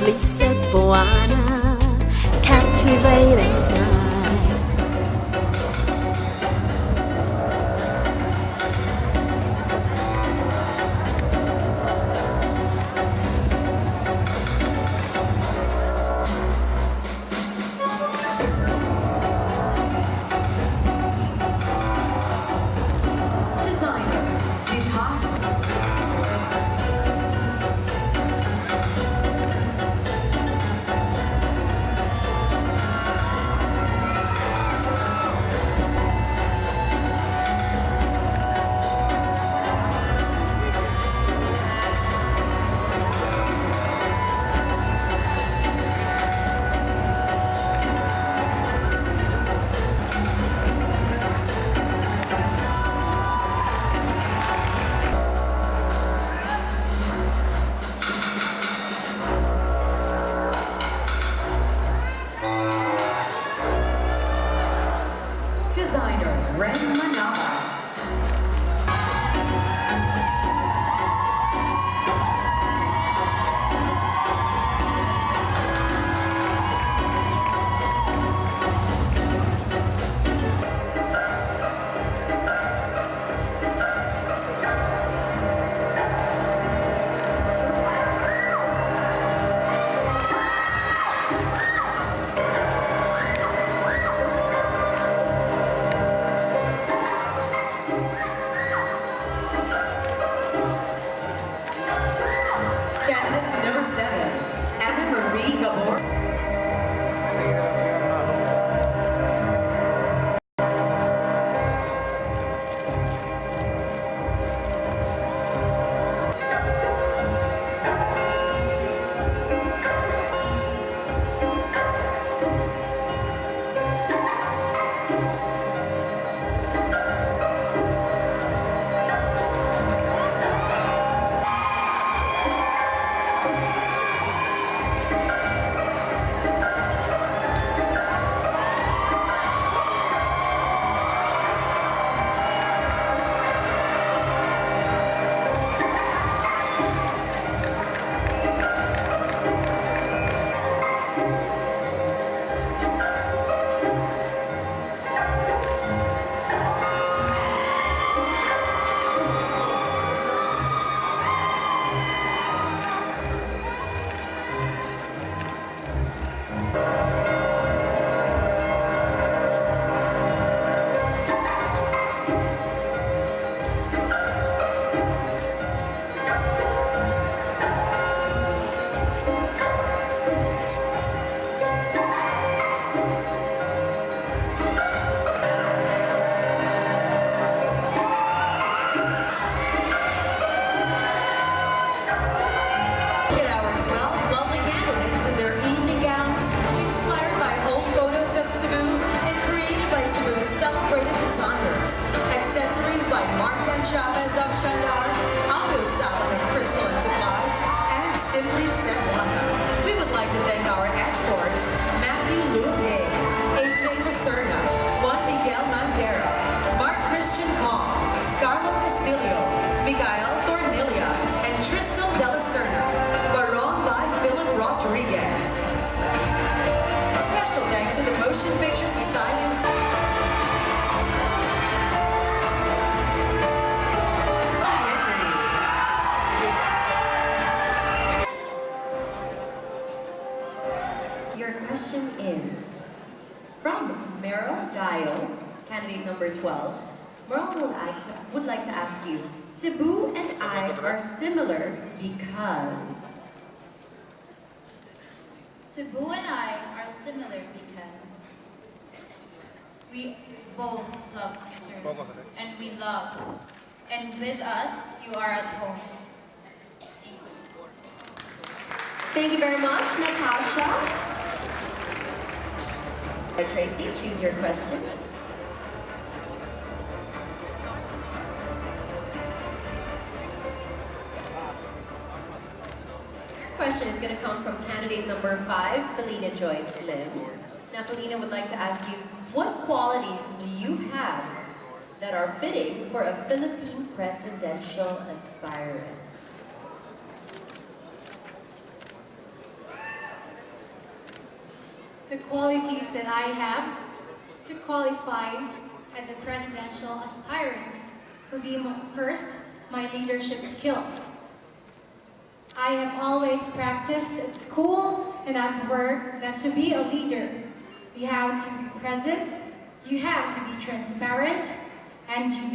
lovely Cebuana, captivating smile. Designer Ren Manabat. Candidates number 7, Anna Marie Gabor. At our 12 lovely candidates in their evening gowns, inspired by old photos of Cebu and created by Cebu's celebrated designers. Accessories by Martin Chavez of Shandar, Amo Salon of Crystal and Supplies, and Simply Cebuana. We would like to thank our escorts, Matthew Luque, AJ Lucerna, Juan Miguel Manguera, Mark Christian Kong, Carlo Castillo, Miguel Tornilla, and Tristan De La Serna. Baron by Philip Rodriguez. Special thanks to the Motion Picture Society of Your question is from Meryl Gayo, candidate number 12. Meryl would like to ask you, Cebu and I are similar because... Cebu and I are similar because we both love to serve and we love. And with us, you are at home. Thank you very much, Natasha. Tracy, choose your question. Your question is going to come from candidate number 5, Felina Joyce Lim. Now, Felina would like to ask you, what qualities do you have that are fitting for a Philippine presidential aspirant? the qualities that I have to qualify as a presidential aspirant would be first, my leadership skills. I have always practiced at school and at work that to be a leader, you have to be present, you have to be transparent, and you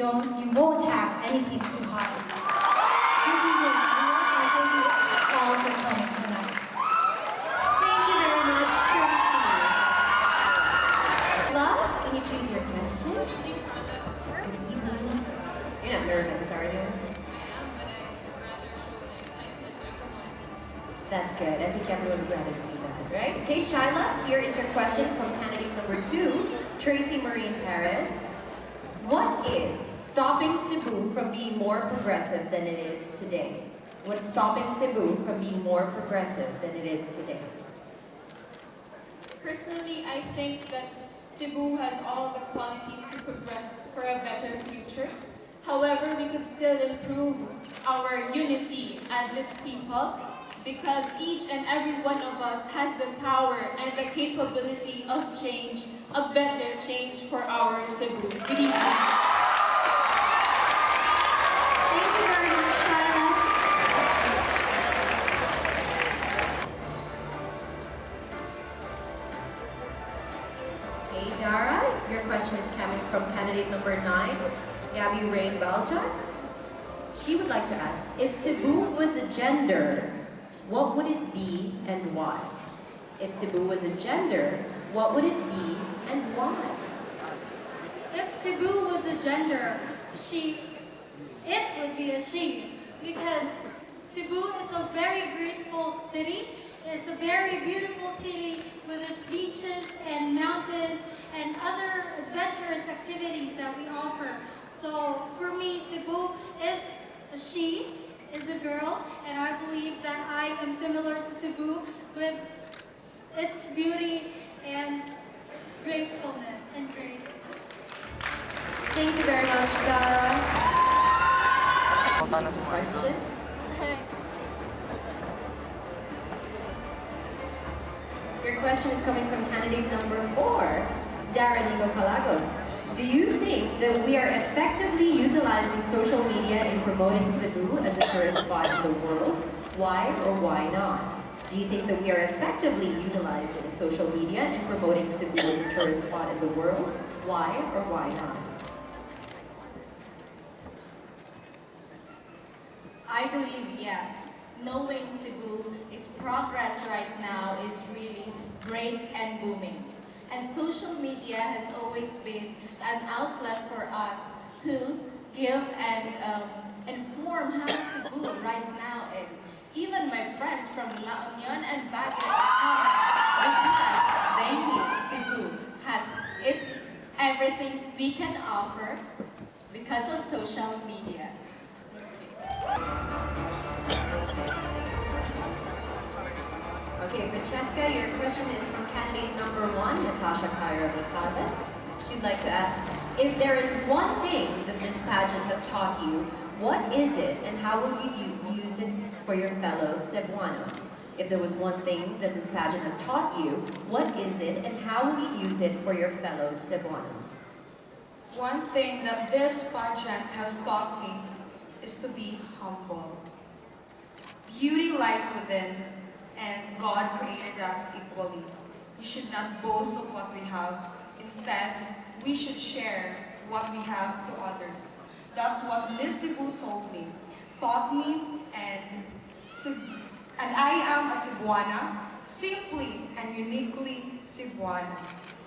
won't have anything to hide. Good evening, everyone, and thank you all for coming tonight. Thank you very much, Tracy. Love, can you choose your question? Good evening. You're not nervous, are you? That's good. I think everyone would rather see that, right? Okay, Shyla, here is your question from candidate number 2, Tracy Marine Perez. What is stopping Cebu from being more progressive than it is today? What's stopping Cebu from being more progressive than it is today? Personally, I think that Cebu has all the qualities to progress for a better future. However, we could still improve our unity as its people, because each and every one of us has the power and the capability of change, a better change for our Cebu. Good evening. Thank you very much, Shyla. Okay, Dara, your question is coming from candidate number 9, Gabby Rain Balja. She would like to ask, if Cebu was a gender, what would it be and why? If Cebu was a gender, what would it be and why? If Cebu was a gender, it would be a she, because Cebu is a very graceful city. It's a very beautiful city with its beaches and mountains and other adventurous activities that we offer. So for me, Cebu is a she, is a girl, and I believe that I am similar to Cebu with its beauty and gracefulness and grace. Thank you very much, Dara. Next question. Your question is coming from candidate number 4, Daranigo Calagos. Do you think that we are effectively utilizing social media in promoting Cebu as a tourist spot in the world? Why or why not? Do you think that we are effectively utilizing social media in promoting Cebu as a tourist spot in the world? Why or why not? I believe yes. Knowing Cebu, its progress right now is really great and booming. And social media has always been an outlet for us to give and inform how Cebu right now is. Even my friends from La Union and Baguio are coming because they knew Cebu has everything we can offer because of social media. Okay, Francesca, your question is from candidate number 1, Natasha Cairo Salves. She'd like to ask, if there is one thing that this pageant has taught you, what is it and how will you use it for your fellow Cebuanos? If there was one thing that this pageant has taught you, what is it and how will you use it for your fellow Cebuanos? One thing that this pageant has taught me is to be humble. Beauty lies within, and God created us equally. We should not boast of what we have. Instead, we should share what we have to others. That's what Miss Cebu taught me, and I am a Cebuana, simply and uniquely Cebuana.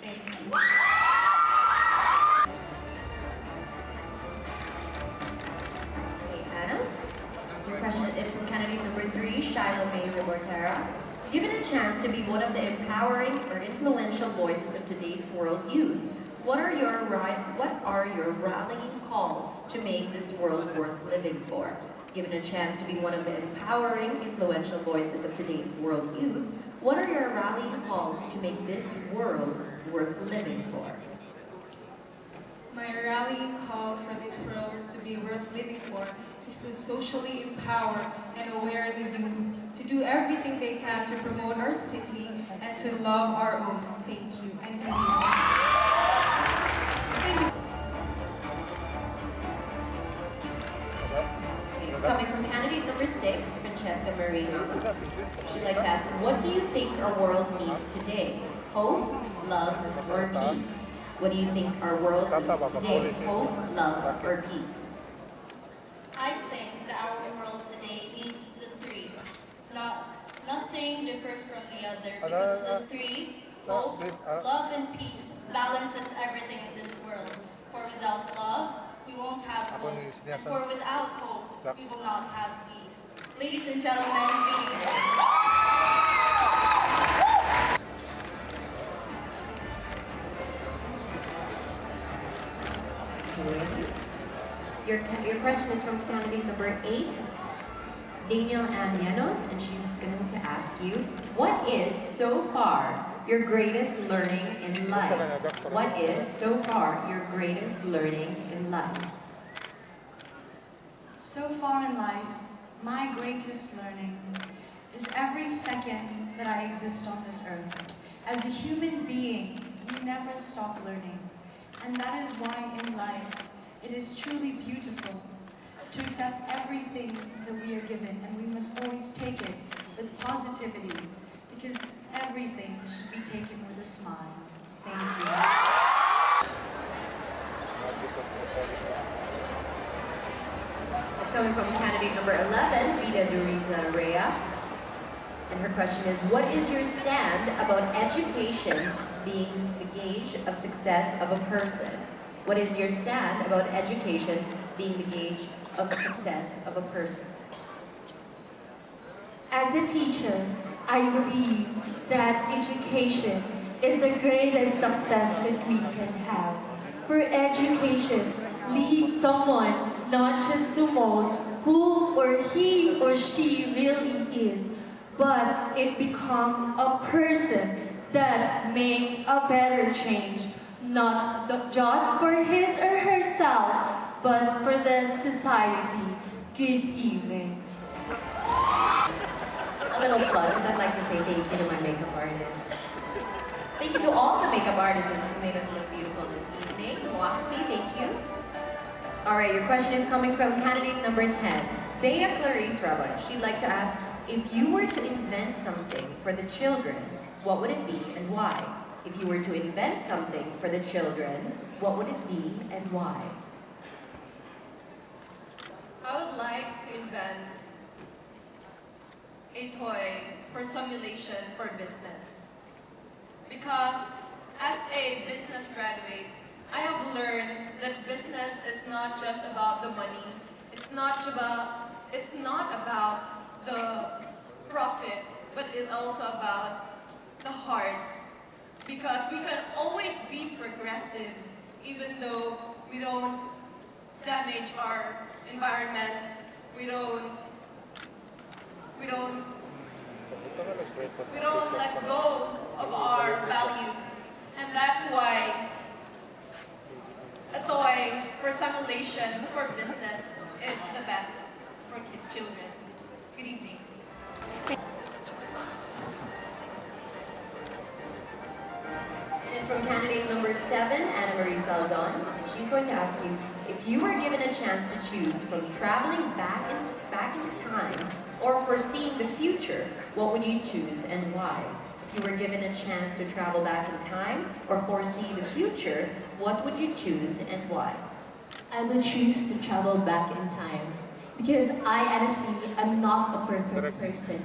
Thank you. Okay, Anna, your question is from candidate number 3, Shiloh May Rebortera. Given a chance to be one of the empowering or influential voices of today's world youth, what are your rallying calls to make this world worth living for? Given a chance to be one of the empowering, influential voices of today's world youth, what are your rallying calls to make this world worth living for? My rallying calls for this world to be worth living for is to socially empower and aware the youth to do everything they can to promote our city and to love our own. Thank you and good evening. Thank you. Okay, it's coming from candidate number 6, Francesca Marino. She'd like to ask, what do you think our world needs today? Hope, love, or peace? What do you think our world needs today? Hope, love, or peace? I think that our world today needs the three. Nothing differs from the other because the three, hope, love, and peace, balances everything in this world. For without love, we won't have hope. And for without hope, we will not have peace. Ladies and gentlemen, Your question is from candidate number 8, Daniel Llanos, and she's going to ask you, what is so far your greatest learning in life? What is so far your greatest learning in life? So far in life, my greatest learning is every second that I exist on this earth. As a human being, we never stop learning. And that is why in life, it is truly beautiful to accept everything that we are given, and we must always take it with positivity, because everything should be taken with a smile. Thank you. It's coming from candidate number 11, Vida Duriza Rea. And her question is, what is your stand about education being the gauge of success of a person? What is your stand about education being the gauge of the success of a person? As a teacher, I believe that education is the greatest success that we can have. For education leads someone not just to mold who or he or she really is, but it becomes a person that makes a better change, not just for his or herself, but for the society. Good evening. A little plug, because I'd like to say thank you to my makeup artist. Thank you to all the makeup artists who made us look beautiful this evening. Waxy, thank you. All right, your question is coming from candidate number 10, Bea Clarice Rabon. She'd like to ask, if you were to invent something for the children, what would it be and why? If you were to invent something for the children, what would it be and why? I would like to invent a toy for simulation for business. Because as a business graduate, I have learned that business is not just about the money. It's not about the profit, but it's also about the heart. Because we can always be progressive even though we don't damage our environment, we don't let go of our values. And that's why a toy for simulation for business is the best for children. Good evening. It's from candidate number 7, Anna Marie Saldon. And she's going to ask you, if you were given a chance to choose from traveling back into time or foreseeing the future, what would you choose and why? If you were given a chance to travel back in time or foresee the future, what would you choose and why? I would choose to travel back in time because I honestly am not a perfect person.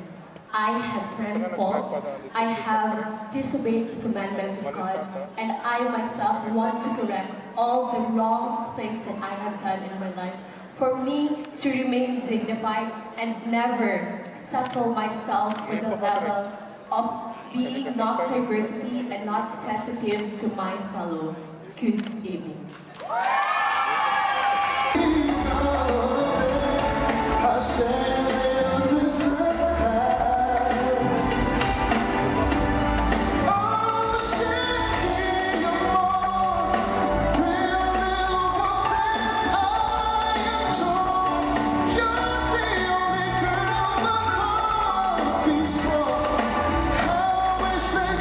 I have 10 faults. I have disobeyed the commandments of God, and I myself want to correct all the wrong things that I have done in my life. For me to remain dignified and never settle myself with the level of being not diversity and not sensitive to my fellow. Good evening. How I wish that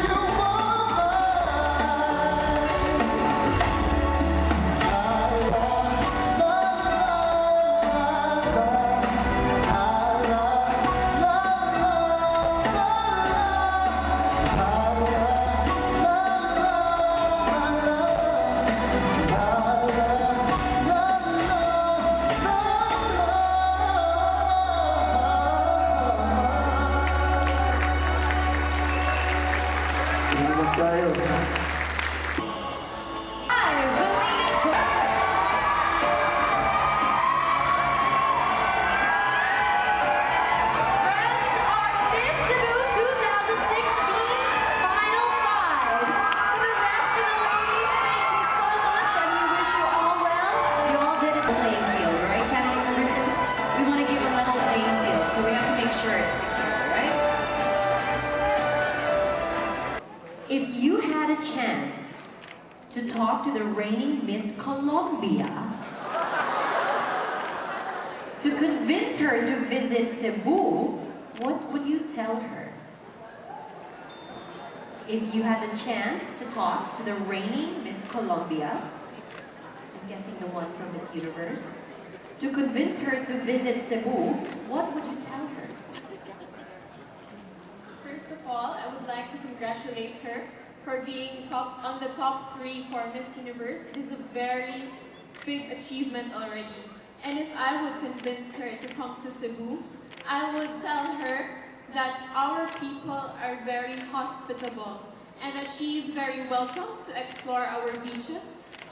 If you had a chance to talk to the reigning Miss Colombia to convince her to visit Cebu, what would you tell her? If you had the chance to talk to the reigning Miss Colombia, I'm guessing the one from Miss Universe, to convince her to visit Cebu, what would you tell her? First of all, I would like to congratulate her for being on the top 3 for Miss Universe. It is a very big achievement already. And if I would convince her to come to Cebu, I would tell her that our people are very hospitable and that she is very welcome to explore our beaches,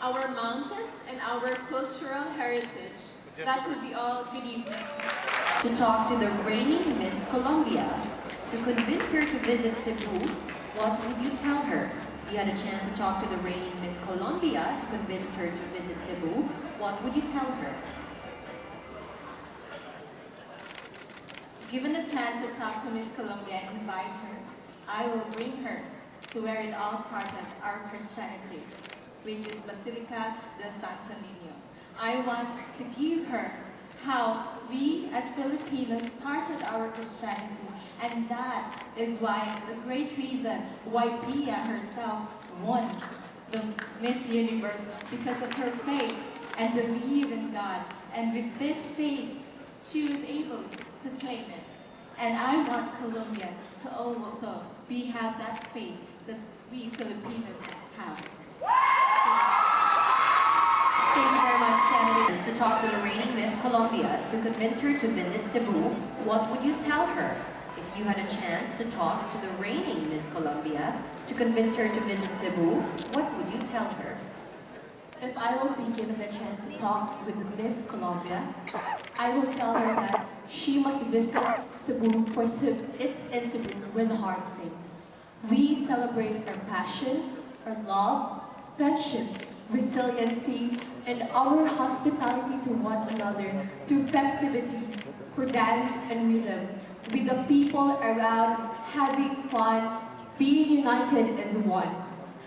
our mountains, and our cultural heritage. That would be all. Good evening. To talk to the reigning Miss Colombia, to convince her to visit Cebu, what would you tell her? If you had a chance to talk to the reigning Miss Colombia to convince her to visit Cebu, what would you tell her? Given a chance to talk to Miss Colombia and invite her, I will bring her to where it all started, our Christianity, which is Basilica del Santo Niño. I want to give her how we as Filipinos started our Christianity, and that is why the great reason why Pia herself won the Miss Universe, because of her faith and belief in God. And with this faith, she was able to claim it. And I want Colombia to also have that faith that we Filipinos have. Thank you very much, candidates. To talk to the reigning Miss Colombia, to convince her to visit Cebu, what would you tell her? If you had a chance to talk to the reigning Miss Colombia, to convince her to visit Cebu, what would you tell her? If I will be given a chance to talk with Miss Colombia, I will tell her that she must visit Cebu, for it's in Cebu where the heart sings. We celebrate our passion, our love, friendship, resiliency, and our hospitality to one another through festivities, for dance and rhythm, with the people around having fun, being united as one.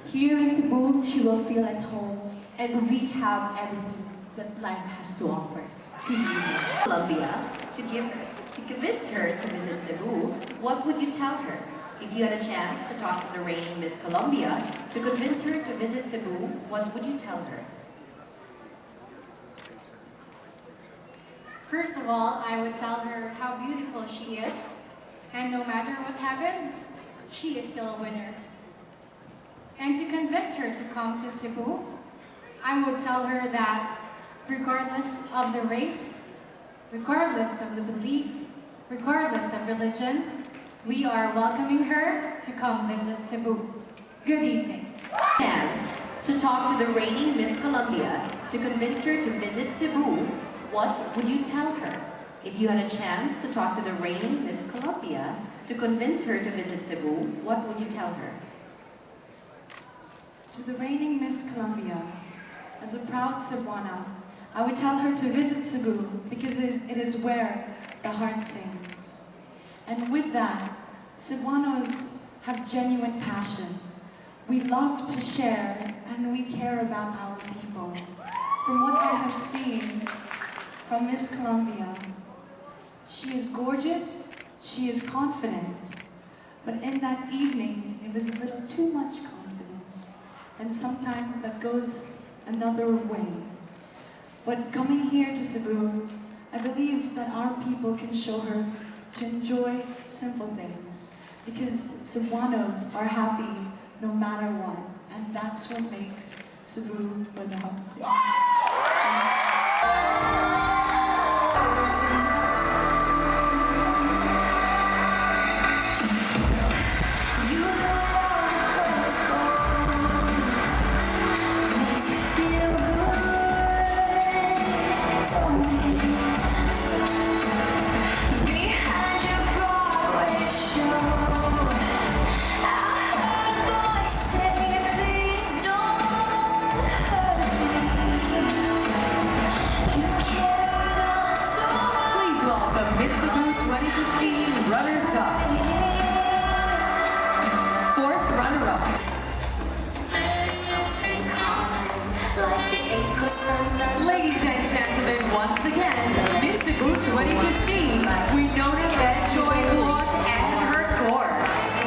Here in Cebu, she will feel at home, and we have everything that life has to offer. Good evening. Colombia, to convince her to visit Cebu, what would you tell her? If you had a chance to talk to the reigning Miss Colombia, to convince her to visit Cebu, what would you tell her? First of all, I would tell her how beautiful she is, and no matter what happened, she is still a winner. And to convince her to come to Cebu, I would tell her that regardless of the race, regardless of the belief, regardless of religion, we are welcoming her to come visit Cebu. Good evening. Chance to talk to the reigning Miss Colombia, to convince her to visit Cebu, what would you tell her? If you had a chance to talk to the reigning Miss Colombia, to convince her to visit Cebu, what would you tell her? To the reigning Miss Colombia, as a proud Cebuana, I would tell her to visit Cebu because it is where the heart sings. And with that, Cebuanos have genuine passion. We love to share and we care about our people. From what I have seen from Miss Colombia, she is gorgeous, she is confident, but in that evening, it was a little too much confidence. And sometimes that goes another way. But coming here to Cebu, I believe that our people can show her to enjoy simple things, because Cebuanos are happy no matter what, and that's what makes Cebu where the heart sings. Say, please don't hurt me. Ladies and gentlemen, once again, Miss Cebu 2015, Winona Benjoy Buot and her chorus.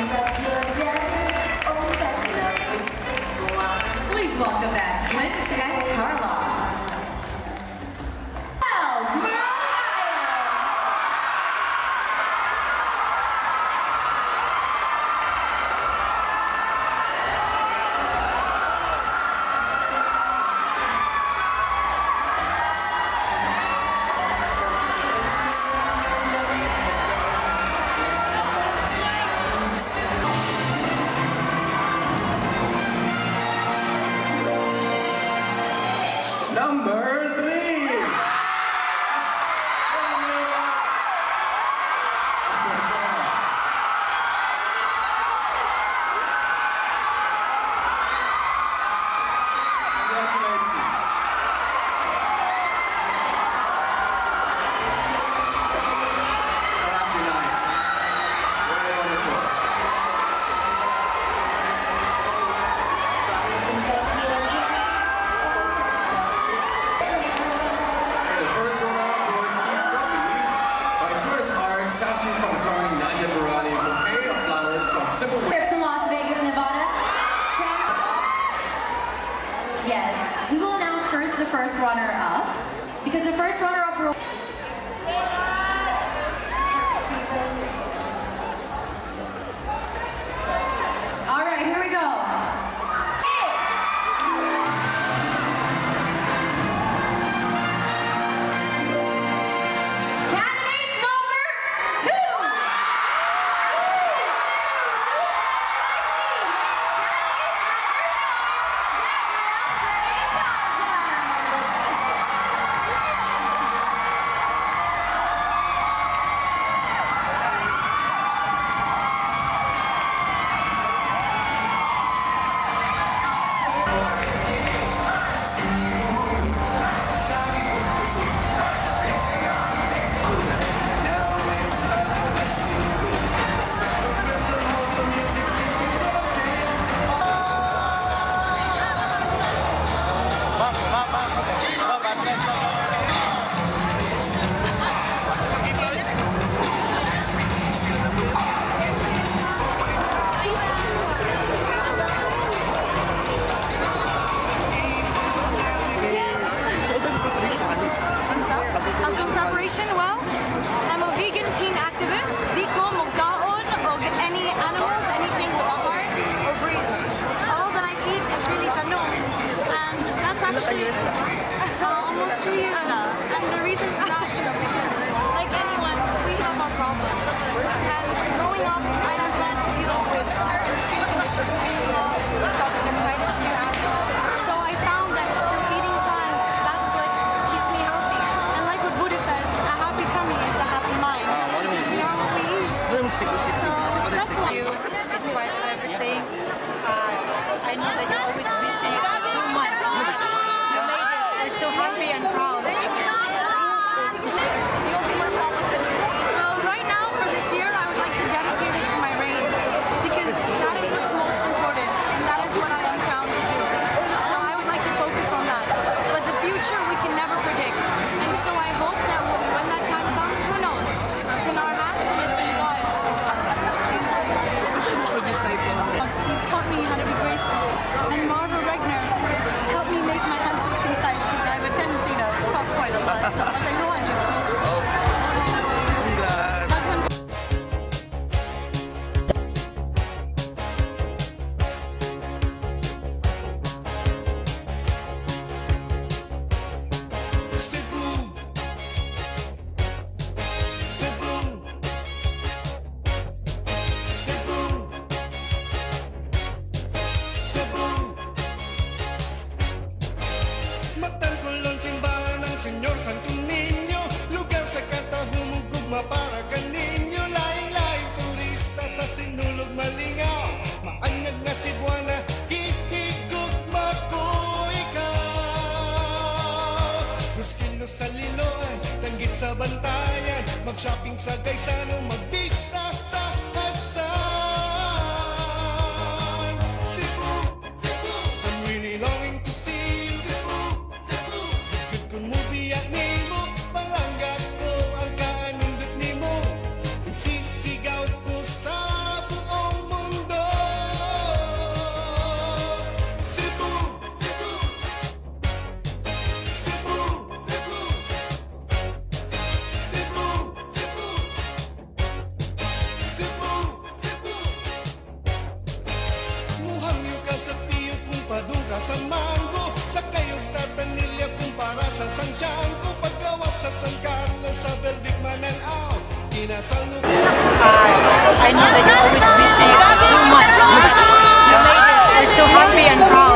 Please welcome back Clint and Carla. Number 3. Congratulations. Happy night. Very wonderful. The first runner-up goes to Trophy by Source Arts, Sashi from attorney Nadia Durrani, bouquet of flowers from Cebu. Trip to Las Vegas, Nevada. Yes, we will announce first the first runner-up because the first runner-up will. All right, here we go. Candidate number 2. Ang preparation, well, I'm a vegan teen activist. Di ko magkaon o any animals, anything with a heart or breeds. All that I eat is really tanong. And that's actually almost 2 years now. And the reason for that is because, like anyone, we have our problems. And growing up, I have had to deal with skin conditions, eczema, atopic dermatitis, skin asthma. So I found that through eating plants, that's what keeps me healthy. And like what Buddha says, a happy tummy is a happy mind. Because we are what we eat. So that's why it's part of everything. I know that you're always busy too much. You made it. We're so happy and proud. Well, right now for this year, I would like to dedicate it to my reign because that is what's most important and that is what I am proud to do. So I would like to focus on that. But the future we can never predict, and so I hope that when that time comes, who knows? It's in our hands and it's in God's as well. He's taught me how to be graceful, and Marva Regner helped me make my answers concise because I have a tendency to talk quite a lot. So I was like, no, I joke. Cebu. Cebu. Cebu. Cebu. Matangkulon simbahan ng Senyor Santo Niño, lugar sa katahumugugma para kaninyo. Laing-laing turista sa sinulog malingaw, maanyag na Cebuana, hihigugma ko ikaw. Muskilo sa Liloan, langgit sa Bantayan, mag-shopping sa Gaisano, mag-beach na sa Hudson. Cebu, Cebu, I'm really longing to see Cebu, Cebu, I know that you're always busy too much, but we're so happy and proud.